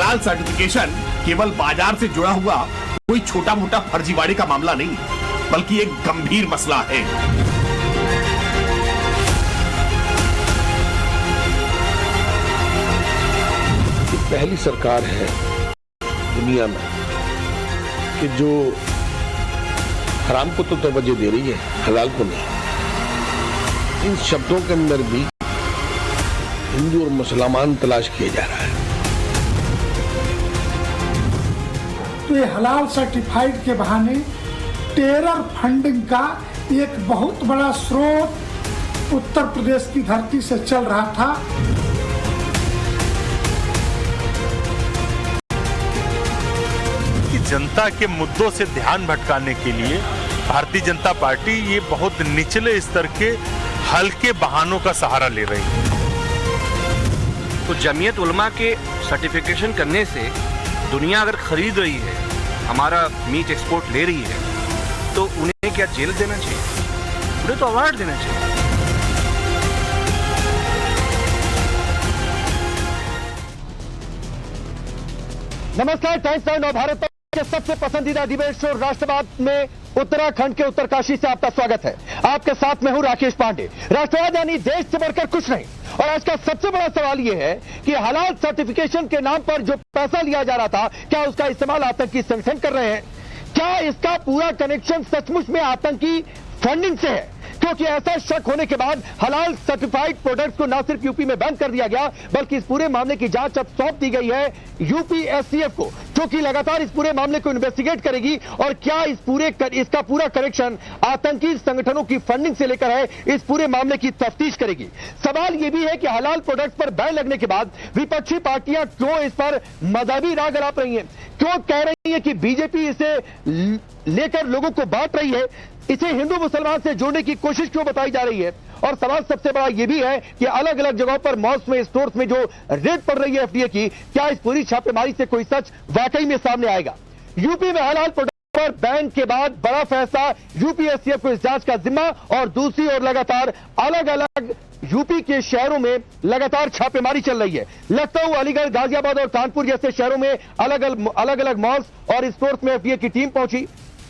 हलाल सर्टिफिकेशन केवल बाजार से जुड़ा हुआ कोई छोटा मोटा फर्जीवाड़े का मामला नहीं, बल्कि एक गंभीर मसला है। पहली सरकार है दुनिया में कि जो हराम को तो तवज्जो दे रही है, हलाल को नहीं। इन शब्दों के अंदर भी हिंदू और मुसलमान तलाश किया जा रहा है। तो ये हलाल सर्टिफाइड के बहाने टेरर फंडिंग का एक बहुत बड़ा स्रोत उत्तर प्रदेश की धरती से चल रहा था। जनता के मुद्दों से ध्यान भटकाने के लिए भारतीय जनता पार्टी ये बहुत निचले स्तर के हल्के बहानों का सहारा ले रही है। तो जमीयत उलमा के सर्टिफिकेशन करने से दुनिया अगर खरीद रही है, हमारा मीट एक्सपोर्ट ले रही है, तो उन्हें क्या जेल देना चाहिए? उन्हें तो अवार्ड देना चाहिए। नमस्कार, टाइम्स नाउ भारत के सबसे पसंदीदा डिबेट शो राष्ट्रवाद में उत्तराखंड के उत्तरकाशी से आपका स्वागत है। आपके साथ मैं हूं राकेश पांडे। राष्ट्रवाद यानी देश से बढ़कर कुछ नहीं। और आज का सबसे बड़ा सवाल यह है कि हलाल सर्टिफिकेशन के नाम पर जो पैसा लिया जा रहा था, क्या उसका इस्तेमाल आतंकी संगठन कर रहे हैं? क्या इसका पूरा कनेक्शन सचमुच में आतंकी फंडिंग से है? क्योंकि ऐसा शक होने के बाद हलाल सर्टिफाइड प्रोडक्ट्स को न सिर्फ यूपी में बैन कर दिया गया, बल्कि इस पूरे मामले की जांच अब सौंप दी गई है यूपीएससीएफ को, जो कि लगातार इस पूरे मामले को इन्वेस्टिगेट करेगी। और क्या इसका पूरा कनेक्शन आतंकी संगठनों की फंडिंग से लेकर है, इस पूरे मामले की तफ्तीश करेगी। सवाल यह भी है कि हलाल प्रोडक्ट्स पर बैन लगने के बाद विपक्षी पार्टियां क्यों इस पर मजहबी राग अलाप रही हैं, क्यों कह रही है कि बीजेपी इसे लेकर लोगों को बांट रही है, इसे हिंदू मुसलमान से जोड़ने की कोशिश क्यों बताई जा रही है। और सवाल सबसे बड़ा यह भी है कि अलग अलग जगहों पर मॉल्स में, स्टोर्स में जो रेड पड़ रही है एफडीए की, क्या इस पूरी छापेमारी से कोई सच वाकई में सामने आएगा? यूपी में हलाल प्रोडक्ट पर बैन के बाद बड़ा फैसला, यूपीएससीएफ को इस जांच का जिम्मा। और दूसरी ओर लगातार अलग अलग यूपी के शहरों में लगातार छापेमारी चल रही है। लखनऊ, अलीगढ़, गाजियाबाद और कानपुर जैसे शहरों में अलग अलग मॉल्स और स्टोर्स में एफडीए की टीम पहुंची।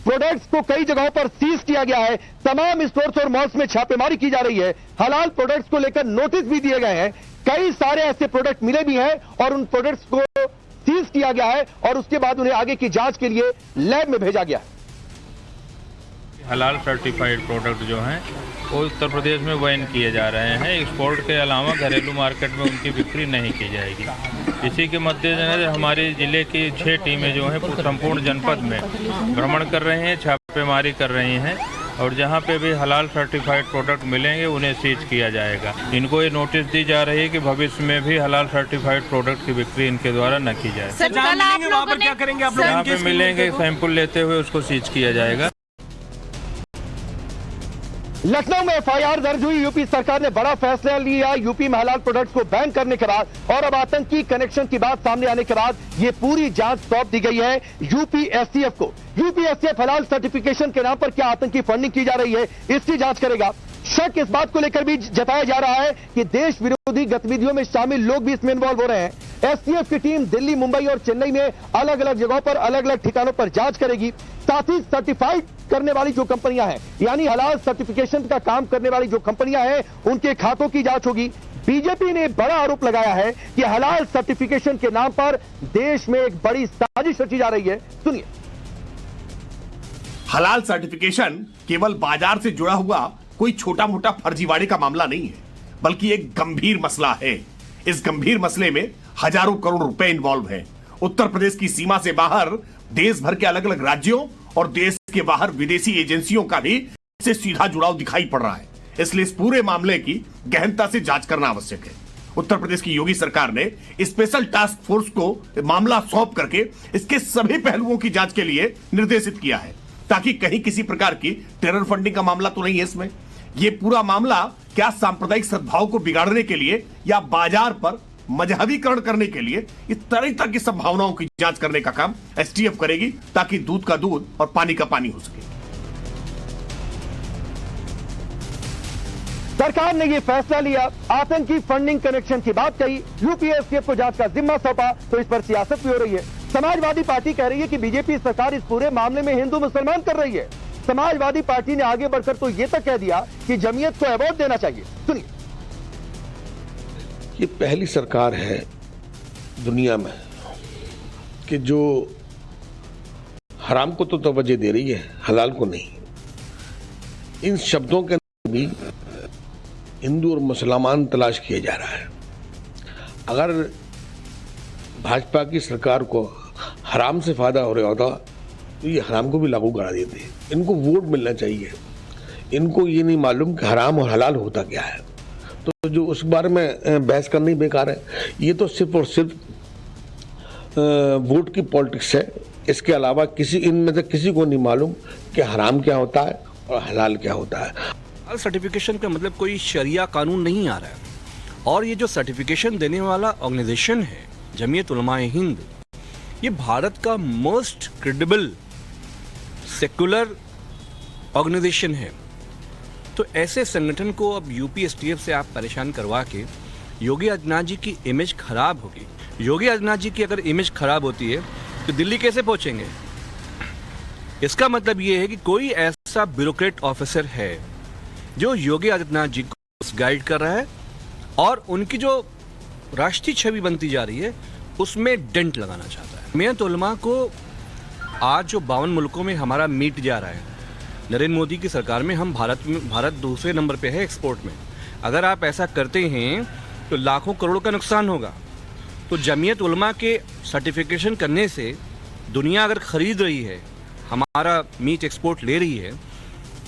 प्रोडक्ट्स को कई जगहों पर सीज किया गया है। तमाम स्टोर्स और मॉल्स में छापेमारी की जा रही है। हलाल प्रोडक्ट्स को लेकर नोटिस भी दिए गए हैं। कई सारे ऐसे प्रोडक्ट मिले भी हैं और उन प्रोडक्ट्स को सीज किया गया है और उसके बाद उन्हें आगे की जांच के लिए लैब में भेजा गया है। हलाल सर्टिफाइड प्रोडक्ट जो हैं वो उत्तर प्रदेश में बैन किए जा रहे हैं। एक्सपोर्ट के अलावा घरेलू मार्केट में उनकी बिक्री नहीं की जाएगी। इसी के मद्देनजर हमारे जिले की 6 टीमें जो हैं संपूर्ण जनपद में भ्रमण कर रहे हैं, छापेमारी कर रही हैं और जहां पे भी हलाल सर्टिफाइड प्रोडक्ट मिलेंगे उन्हें सीज किया जाएगा। इनको ये नोटिस दी जा रही है कि भविष्य में भी हलाल सर्टिफाइड प्रोडक्ट की बिक्री इनके द्वारा न की जाए। वहाँ पर क्या करेंगे आप लोग? जहाँ पे मिलेंगे सैंपल लेते हुए उसको सीज किया जाएगा। लखनऊ में एफआईआर दर्ज हुई। यूपी सरकार ने बड़ा फैसला लिया यूपी में हलाल प्रोडक्ट्स को बैन करने के बाद। और अब आतंकी कनेक्शन की बात सामने आने के बाद ये पूरी जांच सौंप दी गई है यूपीएससीएफ को। यूपीएससीएफ हलाल सर्टिफिकेशन के नाम पर क्या आतंकी फंडिंग की जा रही है, इसकी जांच करेगा। शक इस बात को लेकर भी जताया जा रहा है कि देश विरोधी गतिविधियों में शामिल लोग भी इसमें इन्वॉल्व हो रहे हैं। एसटीएफ की टीम दिल्ली, मुंबई और चेन्नई में अलग अलग जगहों पर अलग अलग ठिकानों पर जांच करेगी। साथ ही सर्टिफाइड करने वाली जो कंपनियां हैं, यानी हलाल सर्टिफिकेशन का काम करने वाली जो कंपनियां हैं, उनके खातों की जांच होगी। बीजेपी ने बड़ा आरोप लगाया है कि हलाल सर्टिफिकेशन के नाम पर देश में एक बड़ी साजिश रची जा रही है। सुनिए। हलाल सर्टिफिकेशन केवल बाजार से जुड़ा हुआ कोई छोटा मोटा फर्जीवाड़े का मामला नहीं है, बल्कि एक गंभीर मसला है। इस गंभीर मसले में हजारों करोड़ रुपए इन्वॉल्व हैं। उत्तर प्रदेश की सीमा से बाहर देश भर के अलग अलग राज्यों और देश के बाहर विदेशी एजेंसियों का भी इससे सीधा जुड़ाव दिखाई पड़ रहा है। इसलिए इस पूरे मामले की गहनता से जांच करना आवश्यक है। उत्तर प्रदेश की योगी सरकार ने स्पेशल टास्क फोर्स को मामला सौंप करके इसके सभी पहलुओं की जांच के लिए निर्देशित किया है, ताकि कहीं किसी प्रकार की टेरर फंडिंग का मामला तो नहीं है इसमें। यह पूरा मामला क्या सांप्रदायिक सद्भाव को बिगाड़ने के लिए या बाजार पर मजहबीकरण करने के लिए, इस तरह की संभावनाओं की जांच करने का काम एसटीएफ करेगी, ताकि दूध का दूध और पानी का पानी हो सके। सरकार ने ये फैसला लिया, आतंकी फंडिंग कनेक्शन की बात कही, यूपीएससीएफ को जांच का जिम्मा सौंपा, तो इस पर सियासत भी हो रही है। समाजवादी पार्टी कह रही है कि बीजेपी सरकार इस पूरे मामले में हिंदू मुसलमान कर रही है। समाजवादी पार्टी ने आगे बढ़कर तो ये तक कह दिया कि जमीयत को अवार्ड देना चाहिए। सुनिए। ये पहली सरकार है दुनिया में कि जो हराम को तो तवज्जो दे रही है, हलाल को नहीं। इन शब्दों के अंदर भी हिंदू और मुसलमान तलाश किया जा रहा है। अगर भाजपा की सरकार को हराम से फायदा हो रहा होता तो ये हराम को भी लागू करा देते। इनको वोट मिलना चाहिए, इनको ये नहीं मालूम कि हराम और हलाल होता क्या है। तो जो उस बारे में बहस करनी बेकार है। ये तो सिर्फ और सिर्फ वोट की पॉलिटिक्स है। इसके अलावा किसी इनमें से किसी को नहीं मालूम कि हराम क्या होता है और हलाल क्या होता है। सर्टिफिकेशन का मतलब कोई शरिया कानून नहीं आ रहा है। और ये जो सर्टिफिकेशन देने वाला ऑर्गेनाइजेशन है जमीयत उलमाए हिंद, ये भारत का मोस्ट क्रेडिबल सेकुलर ऑर्गेनाइजेशन है। तो ऐसे संगठन को अब यूपीएसटीएफ से आप परेशान करवा के योगी आदित्यनाथ जी की इमेज खराब होगी। योगी आदित्यनाथ जी की अगर इमेज खराब होती है तो दिल्ली कैसे पहुंचेंगे? इसका मतलब ये है कि कोई ऐसा ब्यूरोक्रेट ऑफिसर है जो योगी आदित्यनाथ जी को गाइड कर रहा है और उनकी जो राष्ट्रीय छवि बनती जा रही है उसमें डेंट लगाना चाहता है। जमीयत उलमा को आज जो 52 मुल्कों में हमारा मीट जा रहा है, नरेंद्र मोदी की सरकार में हम भारत दूसरे नंबर पे है एक्सपोर्ट में। अगर आप ऐसा करते हैं तो लाखों करोड़ों का नुकसान होगा। तो जमीयत उलमा के सर्टिफिकेशन करने से दुनिया अगर खरीद रही है, हमारा मीट एक्सपोर्ट ले रही है,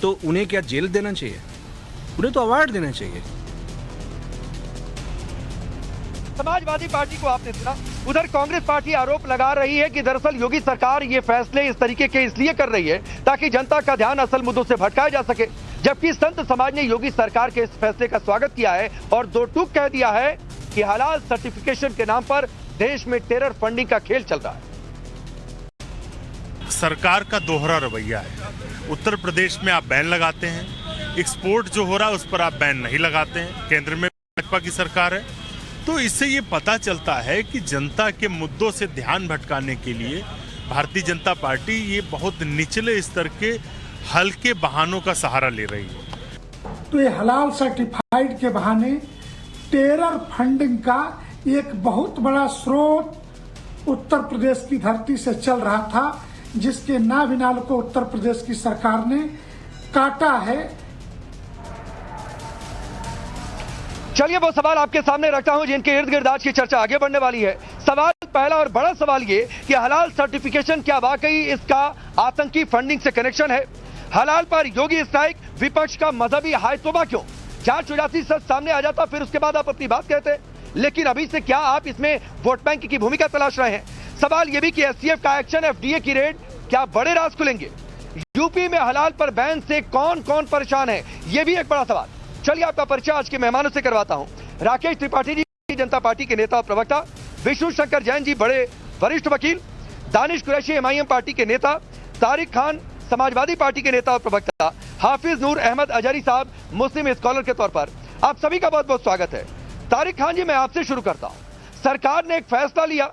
तो उन्हें क्या जेल देना चाहिए? उन्हें तो अवार्ड देना चाहिए। समाजवादी पार्टी को आपने सुना। उधर कांग्रेस पार्टी आरोप लगा रही है कि दरअसल योगी सरकार ये फैसले इस तरीके के इसलिए कर रही है ताकि जनता का ध्यान असल मुद्दों से भटकाया जा सके। जबकि संत समाज ने योगी सरकार के इस फैसले का स्वागत किया है और दो टूक कह दिया है कि हलाल सर्टिफिकेशन के नाम पर देश में टेरर फंडिंग का खेल चल रहा है। सरकार का दोहरा रवैया है। उत्तर प्रदेश में आप बैन लगाते हैं, एक्सपोर्ट जो हो रहा है उस पर आप बैन नहीं लगाते हैं। केंद्र में भाजपा की सरकार है। तो इससे ये पता चलता है कि जनता के मुद्दों से ध्यान भटकाने के लिए भारतीय जनता पार्टी ये बहुत निचले स्तर के हल्के बहानों का सहारा ले रही है। तो ये हलाल सर्टिफाइड के बहाने टेरर फंडिंग का एक बहुत बड़ा स्रोत उत्तर प्रदेश की धरती से चल रहा था, जिसके नाविनाल को उत्तर प्रदेश की सरकार ने काटा है। चलिए वो सवाल आपके सामने रखता हूं जिनके इर्द गिर्द आज की चर्चा आगे बढ़ने वाली है। सवाल पहला और बड़ा सवाल ये कि हलाल सर्टिफिकेशन क्या वाकई इसका आतंकी फंडिंग से कनेक्शन है? हलाल पर योगी स्ट्राइक, विपक्ष का मजहबी हाय तौबा क्यों? 484 सच सामने आ जाता फिर उसके बाद आप अपनी बात कहते, लेकिन अभी से क्या आप इसमें वोट बैंक की भूमिका तलाश रहे हैं? सवाल यह भी कि एसटीएफ का एक्शन, एफडीए की रेड, क्या बड़े राज खुलेंगे? यूपी में हलाल पर बैन से कौन कौन परेशान है, यह भी एक बड़ा सवाल। चलिए आपका परिचय आज के मेहमानों से करवाता हूं। राकेश त्रिपाठी जी जनता पार्टी के नेता और प्रवक्ता, विष्णु शंकर जैन जी बड़े वरिष्ठ वकील, दानिश कुरैशी एमआईएम पार्टी के नेता, तारिक खान समाजवादी पार्टी के नेता और प्रवक्ता, हाफिज नूर अहमद अजहरी साहब मुस्लिम स्कॉलर के तौर पर आप सभी का बहुत बहुत स्वागत है। तारिक खान जी, मैं आपसे शुरू करता हूं। सरकार ने एक फैसला लिया,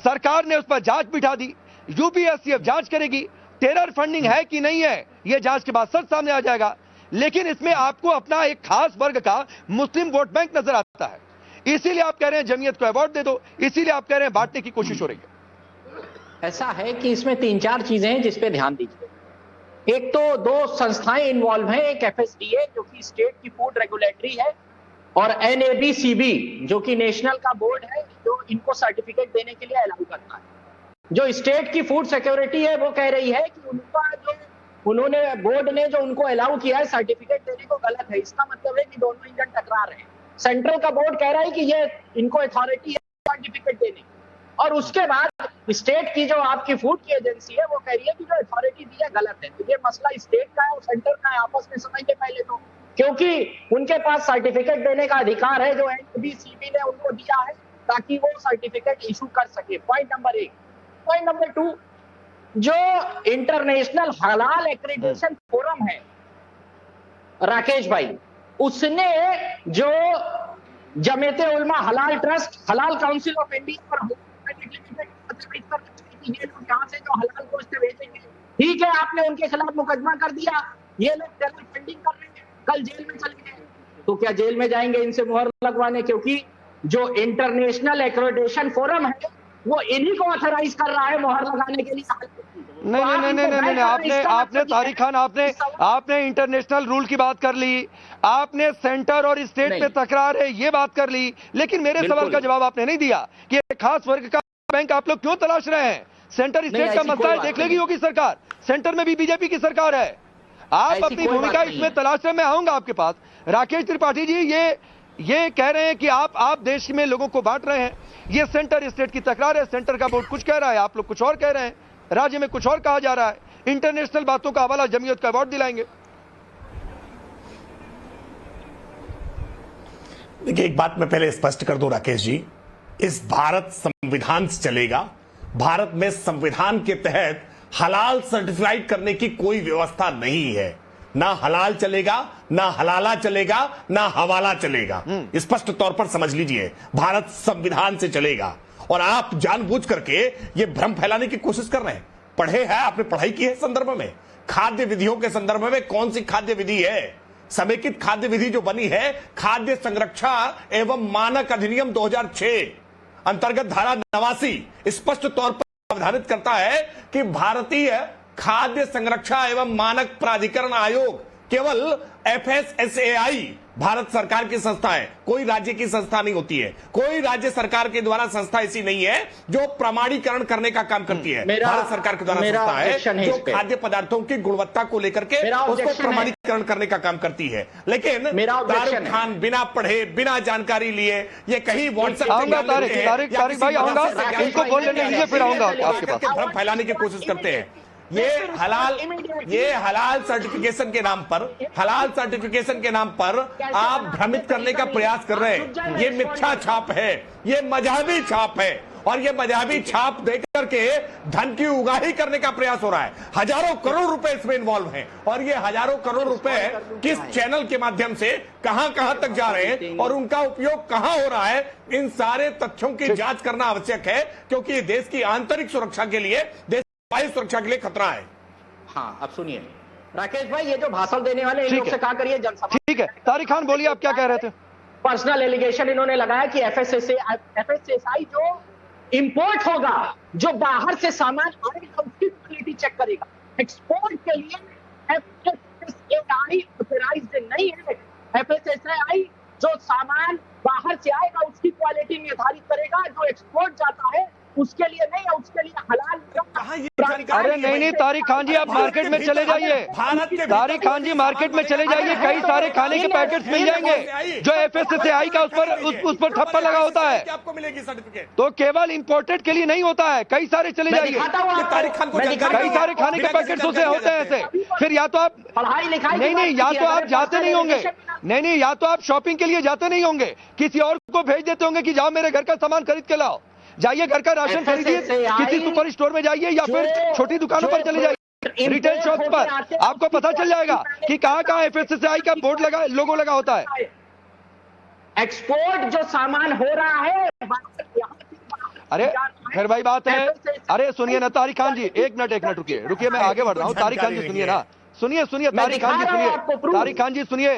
सरकार ने उस पर जांच बिठा दी, यूपीएससीएफ जांच करेगी, टेरर फंडिंग है कि नहीं है यह जांच के बाद सच सामने आ जाएगा। लेकिन इसमें आपको अपना एक खास वर्ग का मुस्लिम वोट बैंक नजर आता है, इसीलिए आप कह रहे हैं जमीयत को अवार्ड दे दो, इसीलिए आप कह रहे हैं बांटने की कोशिश हो रही है। ऐसा है कि इसमें 3-4 चीजें हैं जिस पे ध्यान दीजिए। एक तो 2 संस्थाएं इन्वॉल्व हैं, एक एफएसडीए जो कि स्टेट की फूड रेगुलेटरी है और एनएबीसीबी जो कि नेशनल का बोर्ड है जो इनको सर्टिफिकेट देने के लिए अलाउ करता है। जो स्टेट की फूड सिक्योरिटी है वो कह रही है कि उनका जो उन्होंने बोर्ड ने जो उनको अलाउ किया है सर्टिफिकेट देने को गलत है। इसका मतलब है कि दोनों इंजन टकरा रहे हैं। सेंट्रल का बोर्ड कह रहा है कि ये इनको अथॉरिटी है सर्टिफिकेट देने की, और उसके बाद स्टेट की जो आपकी फूड की एजेंसी है वो कह रही है कि जो अथॉरिटी दी है गलत है। तो ये मसला स्टेट का है और सेंटर का है, आपस में समझिए पहले तो, क्योंकि उनके पास सर्टिफिकेट देने का अधिकार है जो एनएबीसीबी ने उनको दिया है ताकि वो सर्टिफिकेट इशू कर सके। Point number 1। पॉइंट नंबर 2, जो इंटरनेशनल हलाल एक्रेडिटेशन फोरम है राकेश भाई, उसने जो जमीयत उलमा हलाल ट्रस्ट, हलाल काउंसिल ऑफ इंडिया और ये लोग यहाँ से जो हलाल गोश्त बेचेंगे, ठीक है, आपने उनके खिलाफ मुकदमा कर दिया, ये लोग टेरर फंडिंग कर रहे हैं, कल जेल में चले गए, तो क्या जेल में जाएंगे इनसे मुहर लगवाने? क्योंकि जो इंटरनेशनल एक्रेडिटेशन फोरम है वो इन्हीं को ऑथराइज कर रहा है मुहर लगाने के लिए। नहीं, आपने तारिक खान, आपने इंटरनेशनल रूल की बात कर ली, आपने सेंटर और स्टेट पे तकरार है ये बात कर ली, लेकिन मेरे सवाल का जवाब आपने नहीं दिया कि एक खास वर्ग का बैंक आप लोग क्यों तलाश रहे हैं? सेंटर स्टेट का मसला है, देख लेगी योगी सरकार, सेंटर में भी बीजेपी की सरकार है, आप अपनी भूमिका इसमें तलाश रहे। मैं आऊंगा आपके पास। राकेश त्रिपाठी जी, ये कह रहे हैं कि आप देश में लोगों को बांट रहे हैं, ये सेंटर स्टेट की तकरार है, सेंटर का बोर्ड कुछ कह रहा है, आप लोग कुछ और कह रहे हैं, राज्य में कुछ और कहा जा रहा है, इंटरनेशनल बातों का हवाला जमीयत का अवार्ड दिलाएंगे। देखिए, एक बात मैं पहले स्पष्ट कर दूं राकेश जी, इस भारत संविधान से चलेगा। भारत में संविधान के तहत हलाल सर्टिफाइड करने की कोई व्यवस्था नहीं है। ना हलाल चलेगा, ना हलाला चलेगा, ना हवाला चलेगा। स्पष्ट तौर पर समझ लीजिए, भारत संविधान से चलेगा। और आप जानबूझ करके ये भ्रम फैलाने की कोशिश कर रहे हैं। पढ़े हैं, आपने पढ़ाई की है संदर्भ में, खाद्य विधियों के संदर्भ में कौन सी खाद्य विधि है? समेकित खाद्य विधि जो बनी है, खाद्य संरक्षा एवं मानक अधिनियम 2006 अंतर्गत धारा 89 स्पष्ट तौर पर अवधारित करता है कि भारतीय खाद्य संरक्षा एवं मानक प्राधिकरण आयोग केवल FSSAI भारत सरकार की संस्था है, कोई राज्य की संस्था नहीं होती है। कोई राज्य सरकार के द्वारा संस्था ऐसी नहीं है जो प्रमाणीकरण करने का काम करती है। भारत सरकार के द्वारा संस्था है जो खाद्य पदार्थों की गुणवत्ता को लेकर के उसको प्रमाणीकरण करने का काम करती है। लेकिन तारिक खान बिना पढ़े, बिना जानकारी लिए ये कहीं व्हाट्सएप तारिक भाई आऊंगा, इनको बोलने दीजिए, फिर आऊंगा आपके पास। भ्रम फैलाने की कोशिश करते हैं। ये हलाल सर्टिफिकेशन के नाम पर आप भ्रमित करने का प्रयास कर रहे हैं। ये मिथ्या छाप है, ये मजहबी छाप है, और ये मजहबी छाप देकर के धन की उगाही करने का प्रयास हो रहा है। हजारों करोड़ रुपए इसमें इन्वॉल्व हैं, और ये हजारों करोड़ रुपए किस चैनल के माध्यम से कहां तक जा रहे हैं और उनका उपयोग कहां हो रहा है, इन सारे तथ्यों की जांच करना आवश्यक है, क्योंकि ये देश की आंतरिक सुरक्षा के लिए, वायु सुरक्षा के लिए खतरा है। हाँ, अब सुनिए राकेश भाई, ये जो भाषण देने वाले इन लोग से कहा करिए जनसभा। ठीक है, तारिक खान बोलिए, आप क्या कह रहे थे? पर्सनल एलिगेशन इन्होंने लगाया कि FSSAI जो इंपोर्ट होगा, जो बाहर से सामान आएगा उसकी क्वालिटी चेक करेगा। एक्सपोर्ट के लिए FSSAI ऑथराइज्ड नहीं है। FSSAI जो सामान बाहर से आएगा उसकी क्वालिटी निर्धारित करेगा, जो एक्सपोर्ट जाता है उसके लिए नहीं है, उसके लिए हलाल। अरे नहीं, तारिक खान जी, आप मार्केट में चले जाइए, तारिक खान जी मार्केट में चले जाइए, कई सारे खाने के पैकेट्स मिल जाएंगे जो FSSAI का उस पर ठप्पा लगा होता है, आपको मिलेगी सर्टिफिकेट। तो केवल इंपोर्टेड के लिए नहीं होता है, कई सारे चले जाइए, कई सारे खाने के पैकेट्स उसे होते हैं ऐसे। फिर या तो आप पढ़ाई लिखाई नहीं, या तो आप जाते नहीं होंगे, नहीं, या तो आप शॉपिंग के लिए जाते नहीं होंगे, किसी और को भेज देते होंगे कि जाओ मेरे घर का सामान खरीद के लाओ। जाइए, घर का राशन खरीदिए, किसी सुपर स्टोर में जाइए या फिर छोटी दुकानों पर चले जाइए, रिटेल शॉप पर, आपको पता चल जाएगा कि कहां FSSAI का बोर्ड लगा, लोगो लगा होता है। एक्सपोर्ट जो सामान हो रहा है, अरे फिर भाई बात है, अरे सुनिए ना तारिक खान जी, एक मिनट रुकिए, मैं आगे बढ़ रहा हूँ। तारिक खान जी सुनिए ना, सुनिए तारिक खान जी सुनिए, तारिक खान जी सुनिए,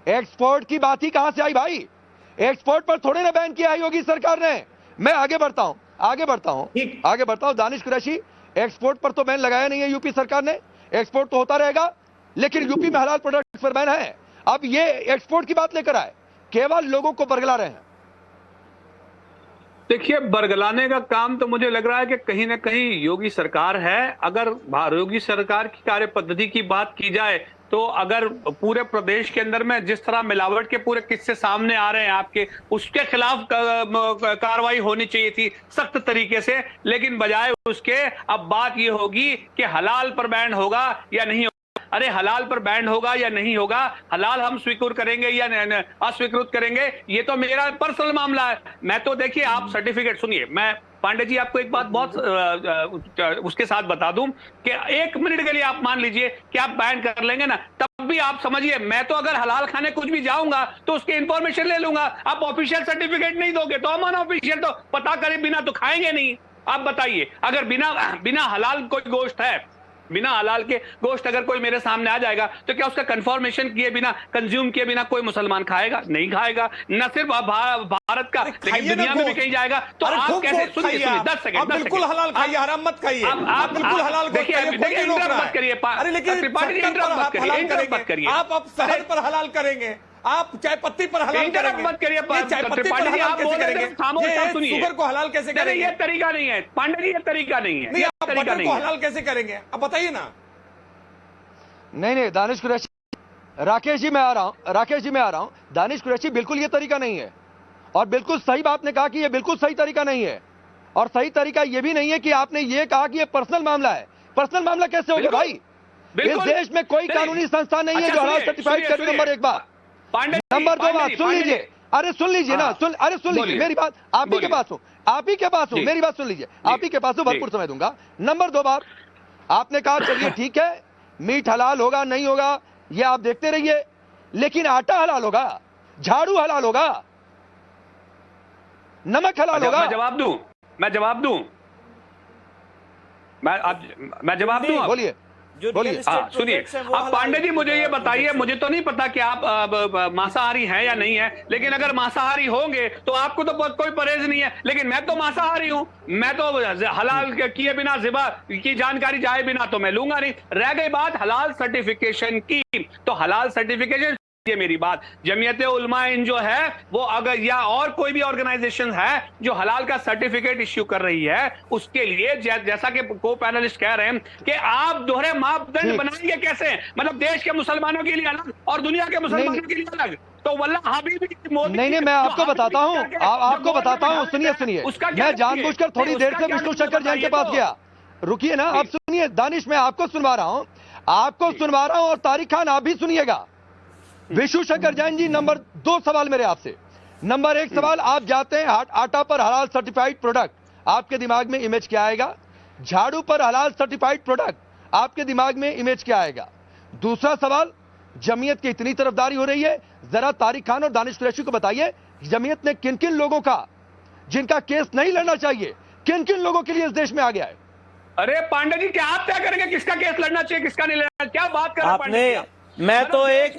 एक्सपोर्ट की बात ही कहां से आई भाई? एक्सपोर्ट पर थोड़े ना बैन किया है योगी सरकार ने। मैं आगे बढ़ता हूं। दानिश कुरैशी, एक्सपोर्ट पर तो बैन लगाया नहीं है यूपी सरकार ने, एक्सपोर्ट तो होता रहेगा, लेकिन यूपी में हलाल प्रोडक्ट्स पर बैन है। अब ये एक्सपोर्ट की बात लेकर आए, केवल लोगों को बरगला रहे हैं। देखिए, बरगलाने का काम तो मुझे लग रहा है कि कहीं ना कहीं योगी सरकार है। अगर योगी सरकार की कार्य पद्धति की बात की जाए तो अगर पूरे प्रदेश के अंदर में जिस तरह मिलावट के पूरे किस्से सामने आ रहे हैं आपके, उसके खिलाफ कार्रवाई होनी चाहिए थी सख्त तरीके से, लेकिन बजाय उसके अब बात ये होगी कि हलाल पर बैन होगा या नहीं होगा। अरे हलाल पर बैन होगा या नहीं होगा, हलाल हम स्वीकृत करेंगे या अस्वीकृत करेंगे, ये तो मेरा पर्सनल मामला है। मैं तो देखिए, आप सर्टिफिकेट सुनिए, मैं पांडे जी आपको एक बात बहुत उसके साथ बता दूं कि 1 मिनट के लिए आप मान लीजिए कि आप बैन कर लेंगे ना, तब भी आप समझिए, मैं तो अगर हलाल खाने कुछ भी जाऊंगा तो उसकी इंफॉर्मेशन ले लूंगा। आप ऑफिशियल सर्टिफिकेट नहीं दोगे तो हम अनऑफिशियल तो पता करे बिना तो खाएंगे नहीं। आप बताइए, अगर बिना हलाल कोई गोश्त है, बिना हलाल के गोश्त अगर कोई मेरे सामने आ जाएगा तो क्या उसका कंफर्मेशन किए बिना, कंज्यूम किए बिना कोई मुसलमान खाएगा? नहीं खाएगा। न सिर्फ भारत का, लेकिन दुनिया में भी कहीं जाएगा। तो आप कैसे, सुनिए 10 सेकंड, बिल्कुल हलाल खाइए, हराम मत खाइए। आप बिल्कुल हलाल देखिए, मत करिए, अरे लेकिन मत करिए, आप शहद पर हलाल करेंगे, आप चाय पत्ती पर हलाल करेंगे, मत करिए। चाय पत्ती पर हलाल कैसे करेंगे? शुगर को हलाल कैसे करेंगे? ये तरीका नहीं है पांडे जी, ये तरीका नहीं है। नहीं, आप बटर को हलाल कैसे करेंगे? आप बताइए ना। नहीं, दानिश कुरैशी, राकेश जी मैं आ रहा हूं। दानिश कुरैशी, बिल्कुल ये तरीका नहीं है, और बिल्कुल सही बात ने कहा कि ये बिल्कुल सही तरीका नहीं है। और सही तरीका ये भी नहीं है कि आपने ये कहा कि ये पर्सनल मामला है। पर्सनल मामला कैसे हो गया भाई? इस देश में कोई कानूनी संस्था नहीं है जो हलाल सर्टिफाइड करे। नंबर 1 बात। नंबर 2 बात, सुन लीजिए, अरे सुन लीजिए ना, अरे सुन लीजिए मेरी बात। आप ही के पास हो, मेरी बात सुन लीजिए, आप ही के पास हो, भरपूर समय दूंगा। नंबर 2 बात, आपने कहा चलिए ठीक है, मीट हलाल होगा नहीं होगा ये आप देखते रहिए, लेकिन आटा हलाल होगा, झाड़ू हलाल होगा, नमक हलाल होगा। मैं जवाब दूं बोलिए। सुनिए, अब पांडे जी मुझे ये बताइए, मुझे तो नहीं पता कि आप मांसाहारी हैं या नहीं है, लेकिन अगर मांसाहारी होंगे तो आपको तो कोई परहेज नहीं है, लेकिन मैं तो मांसाहारी हूं। मैं तो हलाल किए बिना, ज़िबा की जानकारी जाए बिना तो मैं लूंगा नहीं। रह गई बात हलाल सर्टिफिकेशन की, तो हलाल सर्टिफिकेशन, ये मेरी बात, जमीयत उलमा हिंद जो है वो, अगर या और कोई भी ऑर्गेनाइजेशन है जो हलाल का सर्टिफिकेट इश्यू कर रही है, उसके लिए जैसा कि को पैनलिस्ट कह रहे हैं कि आप दोहरे मापदंड बनाएंगे कैसे? मतलब देश के मुसलमानों के लिए अलग और दुनिया के मुसलमानों के लिए अलग। तो वल्लाह हबीबी मोदी, नहीं, मैं आपको बताता हूं, सुनिए, मैं जानबूझकर थोड़ी देर से विष्णु शंकर जैन के पास गया। रुकिए ना, आप सुनिए दानिश, मैं आपको सुनवा रहा हूं, और तारिक खान आप भी सुनिएगा। विष्णु शंकर जैन जी, नंबर 2 सवाल मेरे आपसे। नंबर 1 सवाल, आप जाते हैं आटा पर हलाल सर्टिफाइड प्रोडक्ट, आपके दिमाग में इमेज क्या आएगा? झाड़ू पर हलाल सर्टिफाइड प्रोडक्ट, आपके दिमाग में इमेज क्या आएगा? दूसरा सवाल, जमीयत की इतनी तरफदारी हो रही है, जरा तारिक खान और दानिश कुरैशी को बताइए, जमीयत ने किन किन लोगों का, जिनका केस नहीं लड़ना चाहिए, किन किन लोगों के लिए इस देश में आ गया है? अरे पांडे जी, क्या आप तय करेंगे किसका केस लड़ना चाहिए, किसका नहीं लड़ना? क्या बात कर रहे हैं? मैं तो एक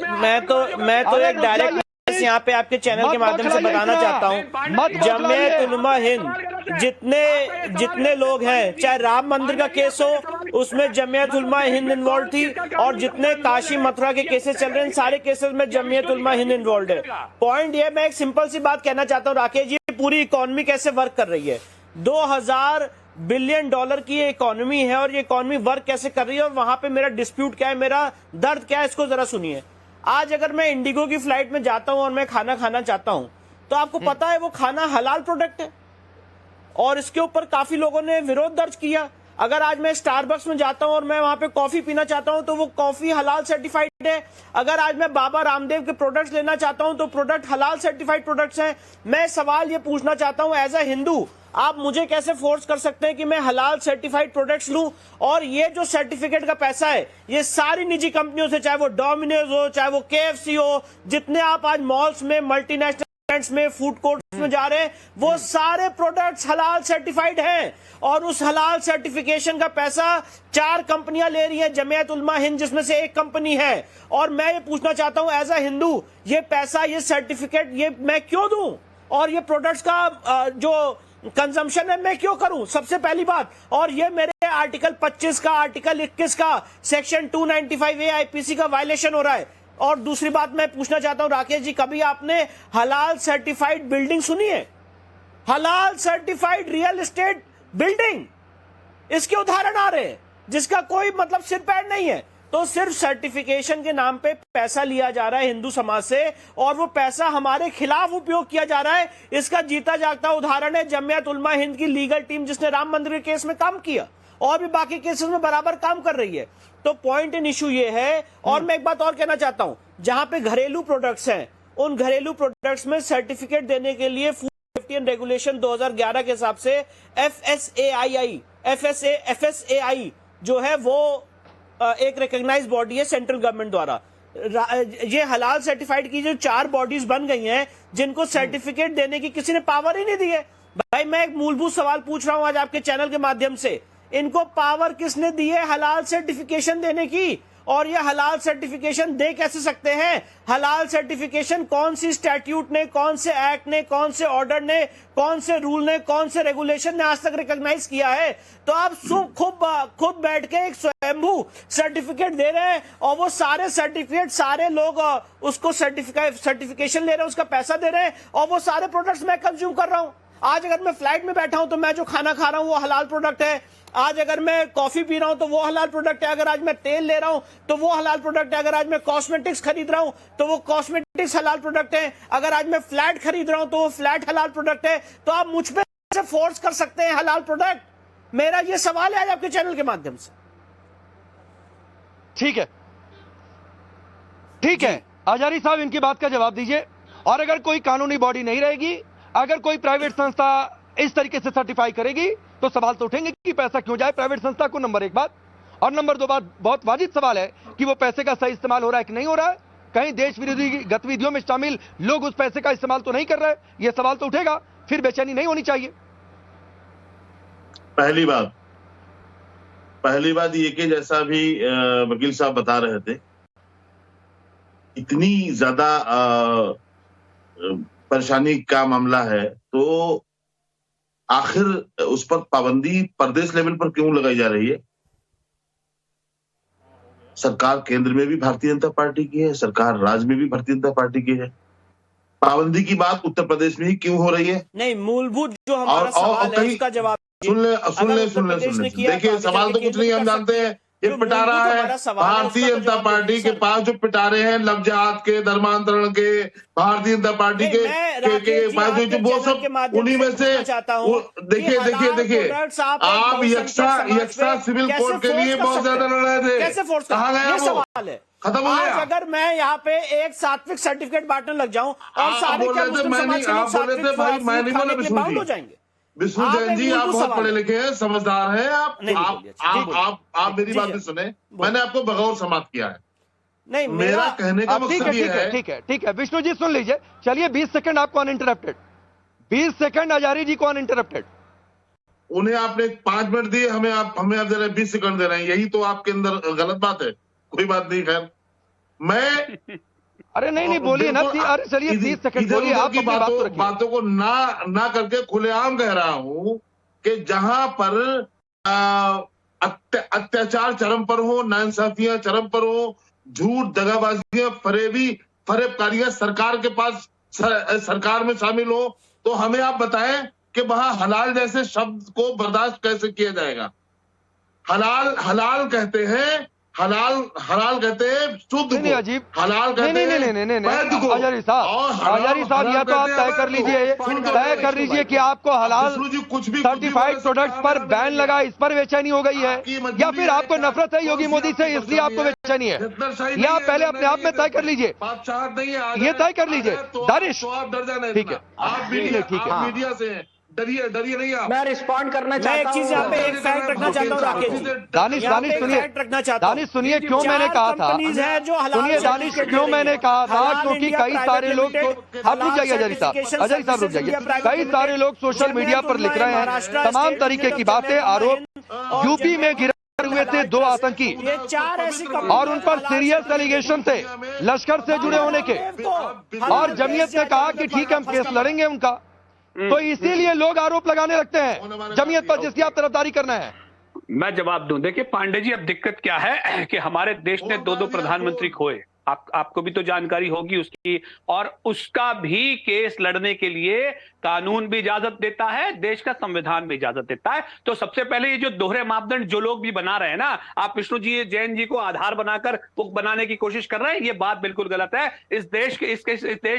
डायरेक्ट यहाँ पे आपके चैनल के माध्यम से बताना चाहता हूँ, जमीयत उलमा हिंद जितने लोग हैं, चाहे राम मंदिर का केस हो उसमें जमीयत उलमा हिंद इन्वॉल्व थी, और जितने काशी मथुरा के केसेस चल रहे हैं सारे केसेस में जमीयत उलमा हिंद इन्वॉल्व है। पॉइंट ये, मैं एक सिंपल सी बात कहना चाहता हूँ राकेश जी, पूरी इकोनॉमी कैसे वर्क कर रही है। 2000 बिलियन डॉलर की ये इकोनॉमी है, और ये इकोनॉमी वर्क कैसे कर रही है, और वहां पे मेरा डिस्प्यूट क्या है, मेरा दर्द क्या है, इसको जरा सुनिए। आज अगर मैं इंडिगो की फ्लाइट में जाता हूं और मैं खाना खाना चाहता हूं, तो आपको पता है वो खाना हलाल प्रोडक्ट है, और इसके ऊपर काफी लोगों ने विरोध दर्ज किया। अगर आज मैं स्टारबक्स में जाता हूं और मैं वहां पे कॉफी पीना चाहता हूं तो वो कॉफी हलाल सर्टिफाइड है। अगर आज मैं बाबा रामदेव के प्रोडक्ट्स लेना चाहता हूं तो प्रोडक्ट हलाल सर्टिफाइड प्रोडक्ट्स हैं। मैं सवाल ये पूछना चाहता हूं, एज अ हिंदू आप मुझे कैसे फोर्स कर सकते हैं कि मैं हलाल सर्टिफाइड प्रोडक्ट्स लूं? और ये जो सर्टिफिकेट का पैसा है ये सारी निजी कंपनियों से, चाहे वो डोमिनोज हो, चाहे वो KFC हो, जितने आप आज मॉल्स में, मल्टीनेशनल में, फूड कोर्ट्स में जा रहे हैं, वो सारे प्रोडक्ट्स हलाल सर्टिफाइड हैं। और उस हलाल सर्टिफिकेशन का पैसा 4 कंपनियां ले रही हैं, जमीयत उलमा हिंद जिसमें से एक कंपनी है। और मैं ये पूछना चाहता हूं, एज अ हिंदू, ये पैसा, ये सर्टिफिकेट, ये मैं क्यों दूं? और ये प्रोडक्ट्स का जो कंजम्पशन है मैं क्यों करूं? सबसे पहली बात। और ये मेरे आर्टिकल 25 का, आर्टिकल 21 का, सेक्शन 295A IPC का वायलेशन हो रहा है। और दूसरी बात मैं पूछना चाहता हूं राकेश जी, कभी आपने हलाल सर्टिफाइड बिल्डिंग सुनी है? हलाल सर्टिफाइड रियल एस्टेट बिल्डिंग, इसके उदाहरण आ रहे हैं जिसका कोई मतलब सिर पैर नहीं है। तो सिर्फ सर्टिफिकेशन के नाम पे पैसा लिया जा रहा है हिंदू समाज से, और वो पैसा हमारे खिलाफ उपयोग किया जा रहा है। इसका जीता जागता उदाहरण है जमीयत उलमा हिंद की लीगल टीम, जिसने राम मंदिर के केस में काम किया और भी बाकी केसेस में बराबर काम कर रही है। तो पॉइंट इन इशू ये है। और मैं एक बात और कहना चाहता हूं, जहां पे घरेलू प्रोडक्ट्स हैं, उन घरेलू प्रोडक्ट्स में सर्टिफिकेट देने के लिए फूड सेफ्टी एंड रेगुलेशन 2011 के हिसाब से FSAI जो है वो एक रिकॉग्नाइज्ड बॉडी है सेंट्रल गवर्नमेंट द्वारा। ये हलाल सर्टिफाइड की जो 4 बॉडीज बन गई हैं जिनको सर्टिफिकेट देने की किसी ने पावर ही नहीं दी है। भाई मैं एक मूलभूत सवाल पूछ रहा हूं आज आपके चैनल के माध्यम से, इनको पावर किसने दी है हलाल सर्टिफिकेशन देने की? और ये हलाल सर्टिफिकेशन दे कैसे सकते हैं? हलाल सर्टिफिकेशन कौन सी स्टैट्यूट ने, कौन से एक्ट ने, कौन से ऑर्डर ने, कौन से रूल ने, कौन से रेगुलेशन ने आज तक रिकॉग्नाइज किया है? तो आप खुद बैठ के एक स्वयंभू सर्टिफिकेट दे रहे हैं और वो सारे सर्टिफिकेट सारे लोग उसको सर्टिफिकेशन ले रहे हैं, उसका पैसा दे रहे हैं और वो सारे प्रोडक्ट्स मैं कंज्यूम कर रहा हूं। आज अगर मैं फ्लाइट में बैठा हूं तो मैं जो खाना खा रहा हूं वो हलाल प्रोडक्ट है। आज अगर मैं कॉफी पी रहा हूं तो वो हलाल प्रोडक्ट है। अगर आज मैं तेल ले रहा हूं तो वो हलाल प्रोडक्ट है। अगर आज मैं कॉस्मेटिक्स खरीद रहा हूं तो वो कॉस्मेटिक्स हलाल प्रोडक्ट है। अगर आज मैं फ्लैट खरीद रहा हूं तो वो फ्लैट हलाल प्रोडक्ट है। तो आप मुझ पे कैसे फोर्स कर सकते हैं हलाल प्रोडक्ट? मेरा ये सवाल है आज आपके चैनल के माध्यम से। ठीक है आजारी साहब, इनकी बात का जवाब दीजिए। और अगर कोई कानूनी बॉडी नहीं रहेगी, अगर कोई प्राइवेट संस्था इस तरीके से सर्टिफाई करेगी तो सवाल तो उठेंगे कि पैसा क्यों जाए प्राइवेट संस्था को, नंबर 1 बात। और नंबर 2 बात, बहुत वाजिब सवाल है कि वो पैसे का सही इस्तेमाल हो रहा है कि नहीं हो रहा है। कहीं देश विरोधी गतिविधियों में शामिल लोग उस पैसे का इस्तेमाल तो नहीं कर रहे। ये सवाल तो उठेगा, फिर बेचैनी नहीं होनी चाहिए। पहली बात ये कि जैसा भी वकील साहब बता रहे थे, इतनी ज्यादा परेशानी का मामला है तो आखिर उस पर पाबंदी प्रदेश लेवल पर क्यों लगाई जा रही है? सरकार केंद्र में भी भारतीय जनता पार्टी की है, सरकार राज्य में भी भारतीय जनता पार्टी की है। पाबंदी की बात उत्तर प्रदेश में ही क्यों हो रही है? नहीं, मूलभूत जो हमारा सवाल है उसका जवाब सुन ले। देखिए सवाल तो कुछ नहीं, हम जानते हैं ये पिटारा है भारतीय जनता पार्टी के पास। जो पिटारे हैं लव जिहाद के, धर्मांतरण के, भारतीय जनता पार्टी के वो सब उन्हीं में से। देखिए आप यक्षा सिविल कोड के लिए बहुत ज्यादा लड़ रहे थे, कहाँ गया वो? खत्म हो गया। अगर मैं यहाँ पे एक सात्विक सर्टिफिकेट बांटने लग जाऊं और सारे बोल रहे थे भाई, मैं नहीं बोला विष्णु जैन जी, आप बहुत पढ़े लिखे हैं, समझदार हैं आप मेरी बात भी सुने। मैंने आपको बगौर समाप्त किया है। नहीं, मेरा कहने का मकसद ये है। ठीक है विष्णु जी सुन लीजिए। चलिए 20 सेकंड आपको अनइंटरप्टेड, 20 सेकंड आजारी जी को अनइंटरप्टेड। उन्हें आपने 5 मिनट दिए, हमें आप दे रहे हैं 20 सेकंड दे रहे हैं। यही तो आपके अंदर गलत बात है। कोई बात नहीं, खैर मैं अरे नहीं बोलिए ना। अरे चलिए 30 सेकंड बोलिए आप। बातों को ना करके खुलेआम कह रहा हूं कि जहां पर अत्याचार चरम पर हो, नाइंसाफियां चरम पर हो, झूठ, दगाबाजियां, फरेबकारियां सरकार के पास सरकार में शामिल हो, तो हमें आप बताएं कि वहां हलाल जैसे शब्द को बर्दाश्त कैसे किया जाएगा? हलाल कहते हैं, हलाल कहते हैं शुद्ध को, अजीब हलाल कहते हैं वैध को। आजारी साहब या तो आप तय कर लीजिए कि आपको हलाल सर्टिफाइड प्रोडक्ट पर बैन लगा, इस पर बेचैनी हो गई है, या फिर आपको नफरत है योगी मोदी से इसलिए आपको बेचैनी है, या आप पहले अपने आप में तय कर लीजिए। ये तय कर लीजिए दानिश। ठीक है, आप मीडिया से हैं, डरिए नहीं आप। मैं रिस्पॉन्ड करना चाहता हूं। एक चीज यहाँ पे एक फैक्ट रखना चाहता हूँ राकेश जी। दानिश सुनिए क्यों मैंने कहा था, सुनिए दानिश क्यों मैंने कहा था, क्योंकि कई सारे लोग आप रुक जाइए अजय साहब रुक जाइए। कई सारे लोग सोशल मीडिया पर लिख रहे हैं तमाम तरीके की बातें, आरोप। यूपी में गिरफ्तार हुए थे 2 आतंकी और उन पर सीरियस एलिगेशन थे लश्कर से जुड़े होने के, और जमीयत ने कहा कि ठीक है हम केस लड़ेंगे उनका। तो इसीलिए लोग आरोप लगाने लगते हैं जमीयत पर जिसकी आप तरफदारी करना है। मैं जवाब दूं। देखिए पांडे जी, अब दिक्कत क्या है कि हमारे देश ने 2 प्रधानमंत्री खोए, आपको भी तो जानकारी होगी उसकी, और उसका भी केस लड़ने के लिए कानून भी इजाजत देता है, देश का संविधान भी इजाजत देता है। तो सबसे पहले ये जो दोहरे मापदंड जो लोग भी बना रहे हैं ना, आप विष्णु जी जैन जी को आधार बनाकर वो बनाने की कोशिश कर रहे हैं, ये बात बिल्कुल गलत है। इस देश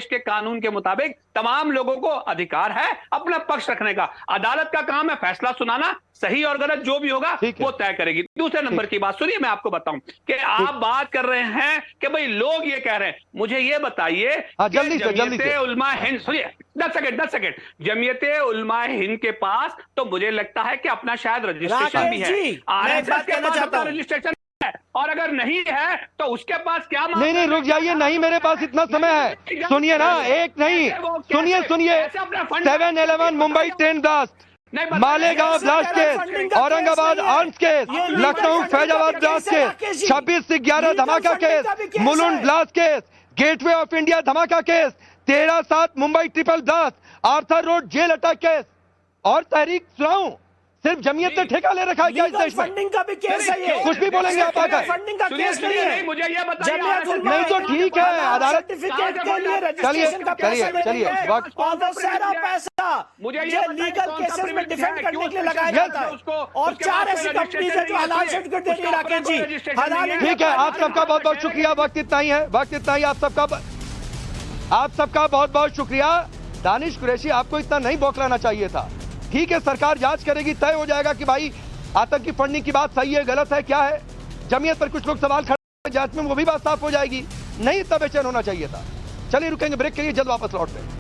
के कानून के मुताबिक तमाम लोगों को अधिकार है अपना पक्ष रखने का। अदालत का काम है फैसला सुनाना, सही और गलत जो भी होगा वो तय करेगी। दूसरे नंबर की बात सुनिए, मैं आपको बताऊं कि आप बात कर रहे हैं कि भाई लोग ये कह रहे हैं। मुझे ये बताइए, जल्दी से उलमा हिंद, सुनिए 10 सेकंड, जमीयत उलमा हिंद के पास तो मुझे लगता है कि अपना शायद रजिस्ट्रेशन भी है, आरएसएस के पास अपना रजिस्ट्रेशन है, और अगर नहीं है तो उसके पास क्या नहीं रुक जाइए, नहीं मेरे पास इतना समय है, सुनिए ना, एक नहीं, सुनिए 7-11 Mumbai train blast, Malegaon blast case, Aurangabad arms case, Lucknow Faizabad blast case, 26/11 धमाका case, Mulund blast case, gateway of India धमाका case, 13/7 Mumbai triple blast, Arthur road jail attack case, और तहरीक सुनाऊं, सिर्फ जमीयत ने ठेका ले रखा है क्या इस देश में? फंडिंग का भी केस है ये, कुछ भी बोलेंगे आप आकर, फंडिंग का केस नहीं है। मुझे ये नहीं तो ठीक है, अदालत सर्टिफिकेट के लिए रजिस्ट्रेशन का पैसा चलिए वक्त, और वो सारा पैसा मुझे लीगल केसेस में डिफेंड करने के लिए लगाया जाता है, और 4 ऐसी कंपनीज है जो हलाल सर्टिफिकेट दे रही है। राकेश जी हलाल, ठीक है, आप सबका बहुत बहुत शुक्रिया, वक्त इतना ही है, आप सबका बहुत बहुत शुक्रिया। दानिश कुरैशी, आपको इतना नहीं बौखलाना चाहिए था। ठीक है, सरकार जांच करेगी, तय हो जाएगा कि भाई आतंकी फंडिंग की बात सही है गलत है क्या है, जमीयत पर कुछ लोग सवाल खड़े, जांच में वो भी बात साफ हो जाएगी। नहीं इतना बेचैन होना चाहिए था। चलिए रुकेंगे ब्रेक के लिए, जल्द वापस लौटते हैं।